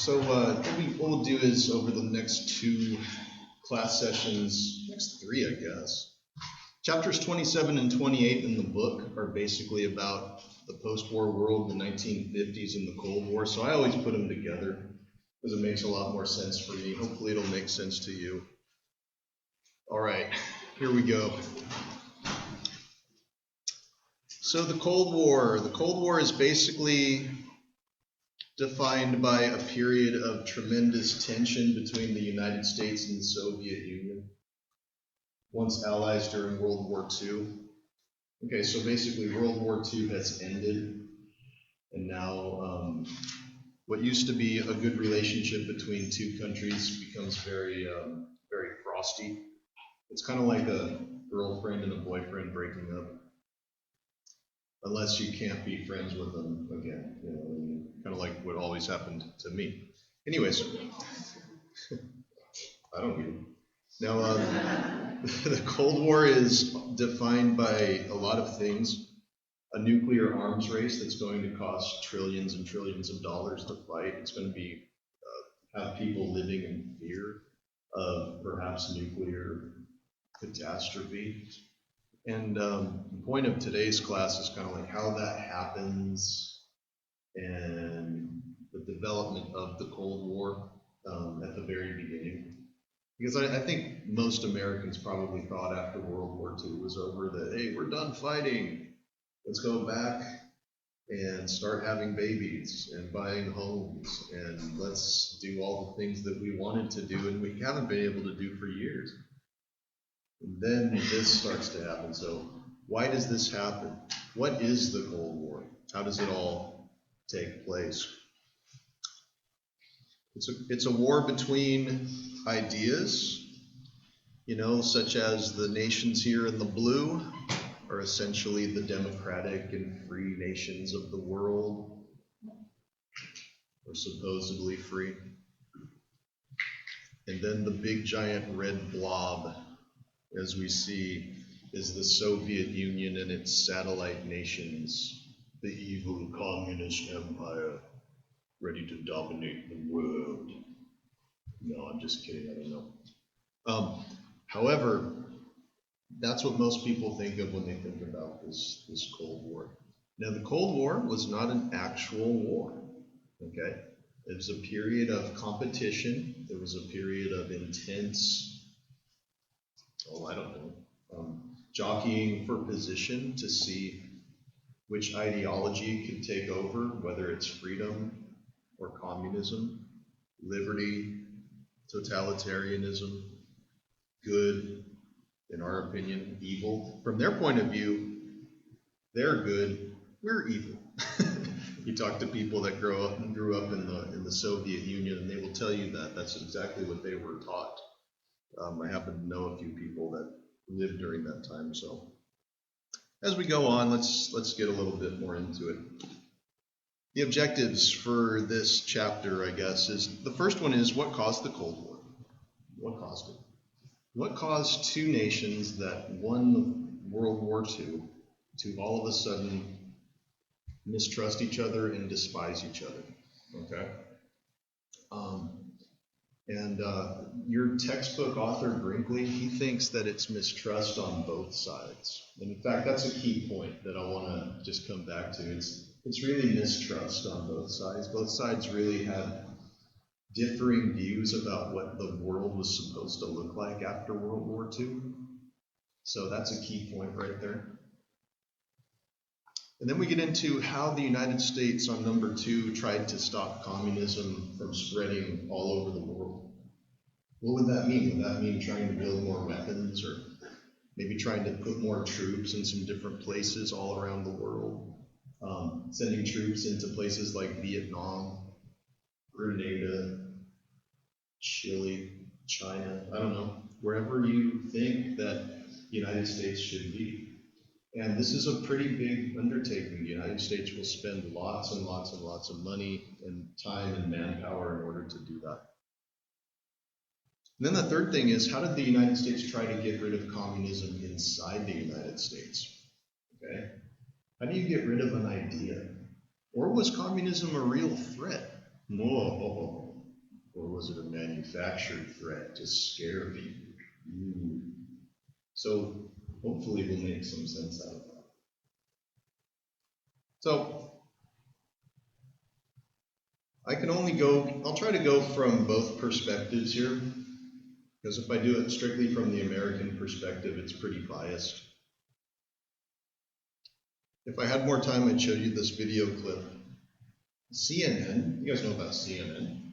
What we'll do is over the next two class sessions, next three, I guess. Chapters 27 and 28 in the book are basically about the post-war world, the 1950s and the Cold War. So I always put them together because it makes a lot more sense for me. Hopefully it'll make sense to you. All right, here we go. So the Cold War. The Cold War is basically defined by a period of tremendous tension between the United States and the Soviet Union, once allies during World War II. Okay, so basically World War II has ended, and now what used to be a good relationship between two countries becomes very frosty. It's kind of like a girlfriend and a boyfriend breaking up, unless you can't be friends with them again, kind of like what always happened to me. Anyways, I don't get it. Now, the Cold War is defined by a lot of things. A nuclear arms race that's going to cost trillions and trillions of dollars to fight. It's going to be have people living in fear of perhaps nuclear catastrophe. And the point of today's class is kind of like how that happens and the development of the Cold War at the very beginning. Because I think most Americans probably thought after World War II was over that, hey, we're done fighting. Let's go back and start having babies and buying homes, and let's do all the things that we wanted to do and we haven't been able to do for years. And then this starts to happen. So why does this happen? What is the Cold War? How does it all take place? It's a war between ideas, such as the nations here in the blue are essentially the democratic and free nations of the world, or supposedly free. And then the big giant red blob, as we see, is the Soviet Union and its satellite nations, the evil communist empire, ready to dominate the world. No, I'm just kidding, I don't know. However, that's what most people think of when they think about this Cold War. Now, the Cold War was not an actual war, okay? It was a period of competition. There was a period of intense, jockeying for position to see which ideology could take over, whether it's freedom or communism, liberty, totalitarianism, good, in our opinion, evil. From their point of view, they're good, we're evil. You talk to people that grew up in the Soviet Union, and they will tell you that that's exactly what they were taught. I happen to know a few people that lived during that time. So as we go on, let's get a little bit more into it. The objectives for this chapter, I guess, is the first one is what caused the Cold War? What caused it? What caused two nations that won World War II to all of a sudden mistrust each other and despise each other? Okay? Your textbook author, Brinkley, he thinks that it's mistrust on both sides. And in fact, that's a key point that I want to just come back to. It's really mistrust on both sides. Both sides really had differing views about what the world was supposed to look like after World War II. So that's a key point right there. And then we get into how the United States, on number 2, tried to stop communism from spreading all over the world. What would that mean? Would that mean trying to build more weapons, or maybe trying to put more troops in some different places all around the world? Sending troops into places like Vietnam, Grenada, Chile, China, I don't know, wherever you think that the United States should be. And this is a pretty big undertaking. The United States will spend lots and lots and lots of money and time and manpower in order to do that. And then the third thing is, how did the United States try to get rid of communism inside the United States? Okay? How do you get rid of an idea? Or was communism a real threat? No. Or was it a manufactured threat to scare people? Ooh. So hopefully we'll make some sense out of that. So I'll try to go from both perspectives here, because if I do it strictly from the American perspective, it's pretty biased. If I had more time, I'd show you this video clip. CNN, you guys know about CNN?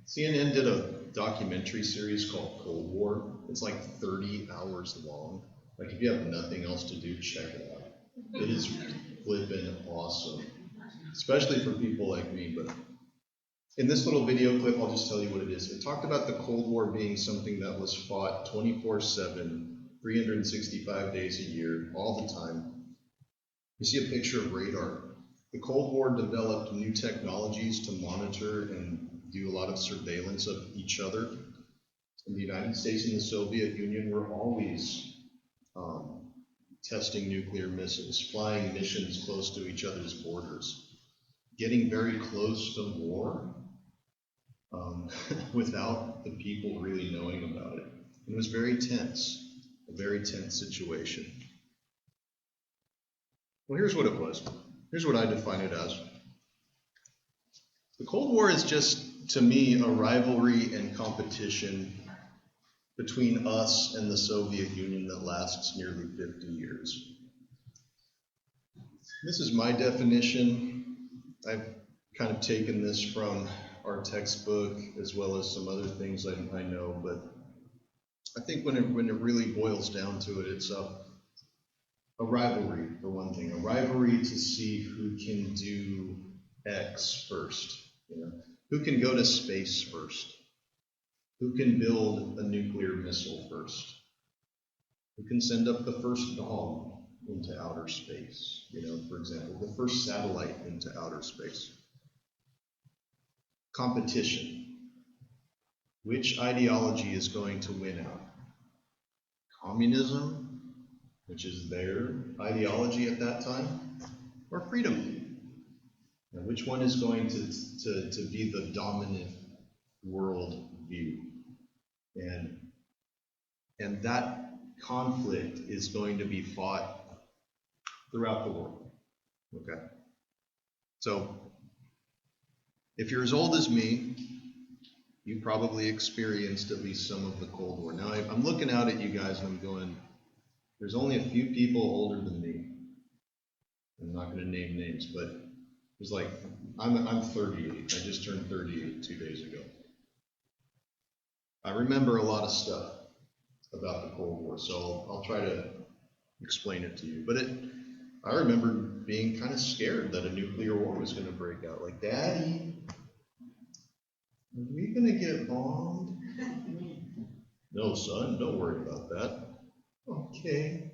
CNN did a documentary series called Cold War. It's like 30 hours long. Like if you have nothing else to do, check it out. It is flippin' awesome, especially for people like me. But in this little video clip, I'll just tell you what it is. It talked about the Cold War being something that was fought 24/7, 365 days a year, all the time. You see a picture of radar. The Cold War developed new technologies to monitor and do a lot of surveillance of each other. And the United States and the Soviet Union were always testing nuclear missiles, flying missions close to each other's borders, getting very close to war without the people really knowing about it. And it was very tense, a very tense situation. Well, here's what it was. Here's what I define it as. The Cold War is just, to me, a rivalry and competition between us and the Soviet Union that lasts nearly 50 years. This is my definition. I've kind of taken this from our textbook as well as some other things I know, but I think when it really boils down to it, it's a rivalry, for one thing, a rivalry to see who can do X first, who can go to space first, who can build a nuclear missile first, who can send up the first dog into outer space, for example, the first satellite into outer space. Competition. Which ideology is going to win out? Communism, which is their ideology at that time, or freedom? Now, which one is going to be the dominant world view? And that conflict is going to be fought throughout the world. Okay? So, if you're as old as me, you probably experienced at least some of the Cold War. Now, I'm looking out at you guys and I'm going, there's only a few people older than me. I'm not going to name names, but it's like, I'm 38. I just turned 38 2 days ago. I remember a lot of stuff about the Cold War, so I'll try to explain it to you. But I remember being kind of scared that a nuclear war was going to break out. Like, Daddy, are we going to get bombed? No, son, don't worry about that. Okay.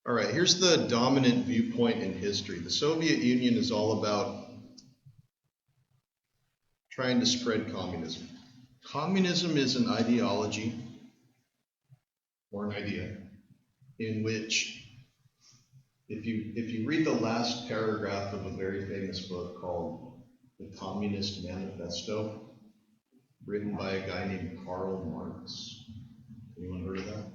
All right, here's the dominant viewpoint in history. The Soviet Union is all about trying to spread communism. Communism is an ideology or an idea in which, if you read the last paragraph of a very famous book called The Communist Manifesto, written by a guy named Karl Marx. Anyone heard of that?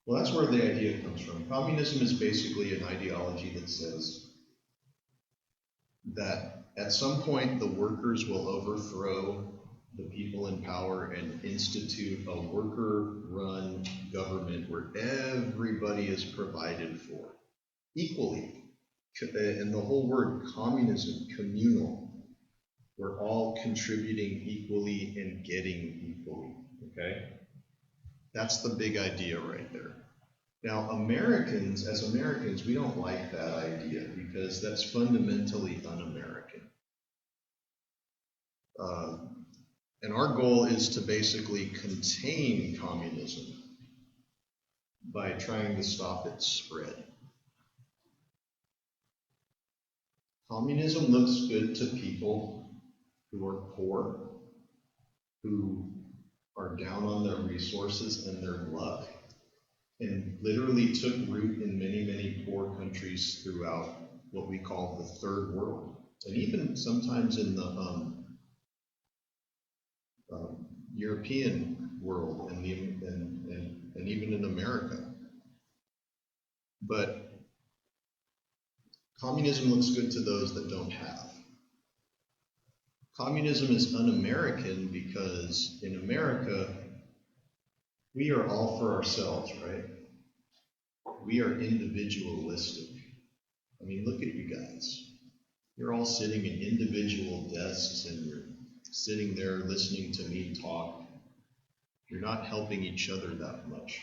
Well, that's where the idea comes from. Communism is basically an ideology that says that at some point the workers will overthrow the people in power and institute a worker-run government where everybody is provided for equally. And the whole word communism, communal, we're all contributing equally and getting equally, okay? That's the big idea right there. Now, as Americans, we don't like that idea because that's fundamentally un-American. And our goal is to basically contain communism by trying to stop its spread. Communism looks good to people who are poor, who are down on their resources and their luck, and literally took root in many, many poor countries throughout what we call the third world. And even sometimes in the European world and even in America. But communism looks good to those that don't have. Communism is un-American because in America, we are all for ourselves, right? We are individualistic. I mean, look at you guys. You're all sitting in individual desks and you're sitting there listening to me talk. You're not helping each other that much.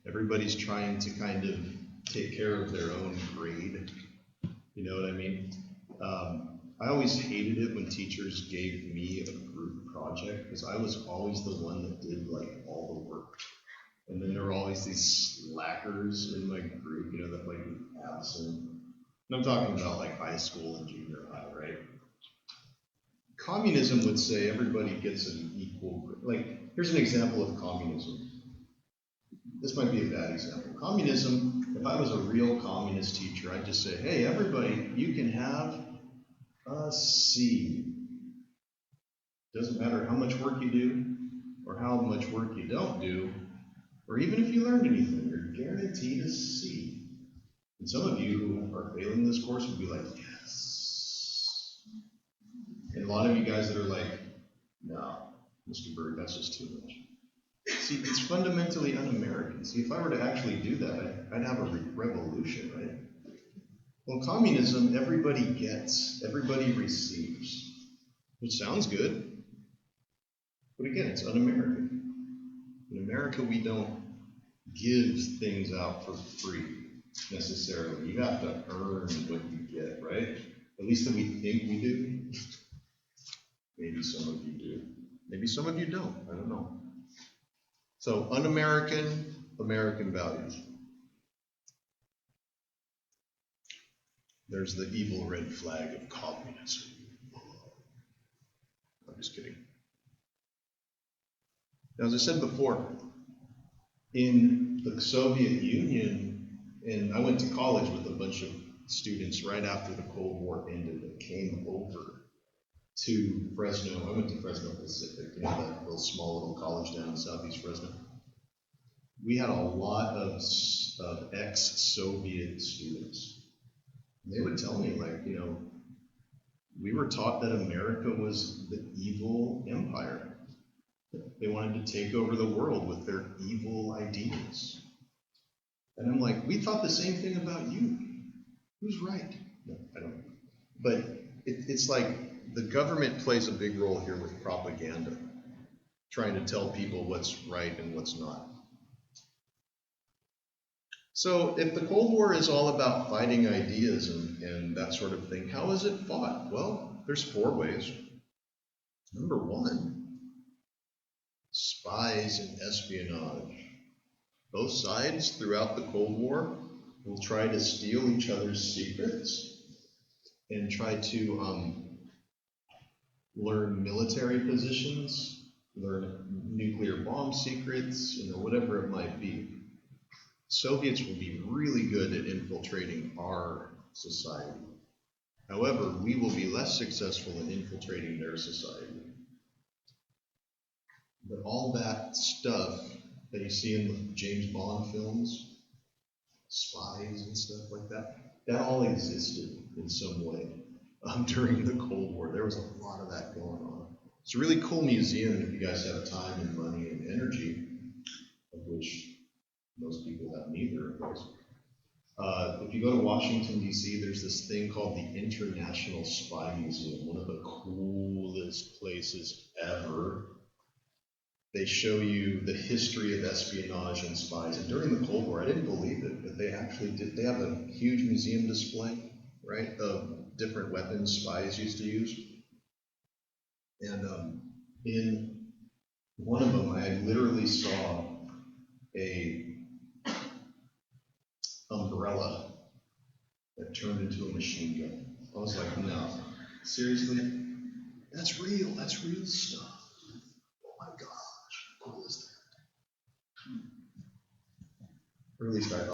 Everybody's trying to kind of take care of their own grade. You know what I mean? I always hated it when teachers gave me a group project because I was always the one that did like all the work. And then there were always these slackers in my group, you know, that like absent. And I'm talking about like high school and junior high, right? Communism would say everybody gets an equal, like, here's an example of communism. This might be a bad example. Communism, if I was a real communist teacher, I'd just say, hey, everybody, you can have a C. Doesn't matter how much work you do or how much work you don't do, or even if you learned anything, you're guaranteed a C. And some of you who are failing this course would be like, yes. And a lot of you guys that are like, no, Mr. Berg, that's just too much. See, it's fundamentally un-American. See, if I were to actually do that, I'd have a revolution, right? Well, communism, everybody gets, everybody receives, which sounds good. But again, it's un-American. In America, we don't give things out for free, necessarily. You have to earn what you get, right? At least that we think we do. Maybe some of you do. Maybe some of you don't. I don't know. So, un-American, American values. There's the evil red flag of communism. I'm just kidding. Now, as I said before, in the Soviet Union, and I went to college with a bunch of students right after the Cold War ended that came over to Fresno. I went to Fresno Pacific, you know, that little small little college down in southeast Fresno. We had a lot of ex-Soviet students. And they would tell me, like, you know, we were taught that America was the evil empire. They wanted to take over the world with their evil ideas. And I'm like, we thought the same thing about you. Who's right? No, I don't know. But it's like the government plays a big role here with propaganda, trying to tell people what's right and what's not. So if the Cold War is all about fighting ideas and that sort of thing, how is it fought? Well, there's 4 ways. Number 1, spies and espionage. Both sides throughout the Cold War will try to steal each other's secrets and try to learn military positions, learn nuclear bomb secrets, you know, whatever it might be. Soviets will be really good at infiltrating our society. However, we will be less successful in infiltrating their society. But all that stuff that you see in the James Bond films, spies and stuff like that, that all existed in some way during the Cold War. There was a lot of that going on. It's a really cool museum if you guys have time and money and energy, of which most people have neither, of course. If you go to Washington, D.C., there's this thing called the International Spy Museum, one of the coolest places ever. They show you the history of espionage and spies. And during the Cold War, I didn't believe it, but they actually did. They have a huge museum display, right, of different weapons spies used to use. And in one of them, I literally saw a umbrella that turned into a machine gun. I was like, no, seriously? That's real stuff. Oh my gosh, how cool is that? Or at least I thought.